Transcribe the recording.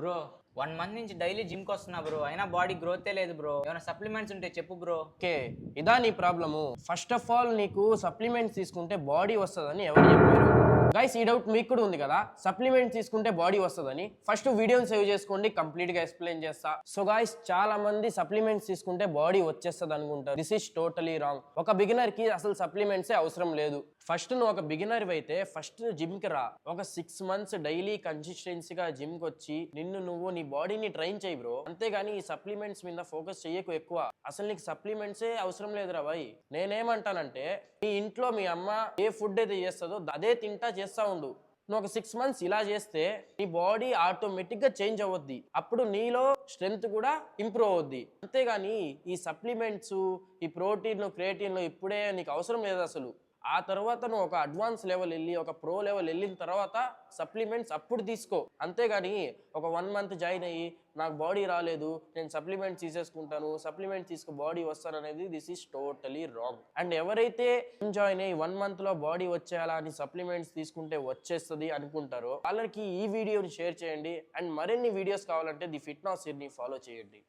Bro 1 month నుంచి daily gym కి వస్తున్నా బ్రో, అయినా బాడీ గ్రోతే లేదు బ్రో. ఏమైనా సప్లిమెంట్స్ ఉంటే చెప్పు బ్రో. ఓకే, ఇదా నీ ప్రాబ్లము. ఫస్ట్ ఆఫ్ ఆల్ నీకు సప్లిమెంట్స్ తీసుకుంటే బాడీ వస్తుందని ఎవరు చెప్పారు? గైస్, ఈ డౌట్ మీకు కూడా ఉంది కదా, సప్లిమెంట్స్ తీసుకుంటే బాడీ వస్తుందని. ఫస్ట్ వీడియోని సేవ్ చేసుకోండి, కంప్లీట్ గా ఎక్స్ప్లెయిన్ చేస్తా. సో గైస్, చాలా మంది సప్లిమెంట్స్ తీసుకుంటే బాడీ వచ్చేస్తుంది అనుకుంటారు. This is totally wrong. ఒక బిగినర్ కి అసలు సప్లిమెంట్సే అవసరం లేదు. ఫస్ట్ నువ్వు ఒక బిగినర్ అయితే ఫస్ట్ జిమ్ కి రా. ఒక 6 months డైలీ కన్సిస్టెన్సీగా జిమ్ కి వచ్చి నువ్వు నీ బాడీని ట్రైన్ చేయి బ్రో. అంతేగాని ఈ సప్లిమెంట్స్ మీద ఫోకస్ చెయ్యకు ఎక్కువ. అసలు నీకు సప్లిమెంట్సే అవసరం లేదురా భాయ్. నేనేమంటానంటే, మీ ఇంట్లో మీ అమ్మ ఏ ఫుడ్ అయితే చేస్తుందో అదే తింటా చేస్తా ఉండు. నువ్వు ఒక 6 months ఇలా చేస్తే నీ బాడీ ఆటోమేటిక్ గా చేంజ్ అవ్వద్ది. అప్పుడు నీలో స్ట్రెంగ్త్ కూడా ఇంప్రూవ్ అవుద్ది. అంతేగాని ఈ సప్లిమెంట్స్, ఈ ప్రోటీన్ క్రియేటిన్ ఇప్పుడే నీకు అవసరం లేదు అసలు. ఆ తర్వాత నువ్వు ఒక అడ్వాన్స్ లెవెల్ వెళ్ళి ఒక ప్రో లెవెల్ వెళ్ళిన తర్వాత సప్లిమెంట్స్ అప్పుడు తీసుకో. అంతేగాని ఒక 1 month జాయిన్ అయ్యి నాకు బాడీ రాలేదు, నేను సప్లిమెంట్స్ తీసేసుకుంటాను, సప్లిమెంట్స్ తీసుకు బాడీ వస్తాననేది this is totally wrong. And ఎవరైతే జాయిన్ అయ్యి 1 month లో బాడీ వచ్చేయాలా అని సప్లిమెంట్స్ తీసుకుంటే వచ్చేస్తుంది అనుకుంటారో వాళ్ళకి ఈ వీడియోని షేర్ చేయండి. అండ్ మరిన్ని వీడియోస్ కావాలంటే ది ఫిట్నెస్ ని ఫాలో చేయండి.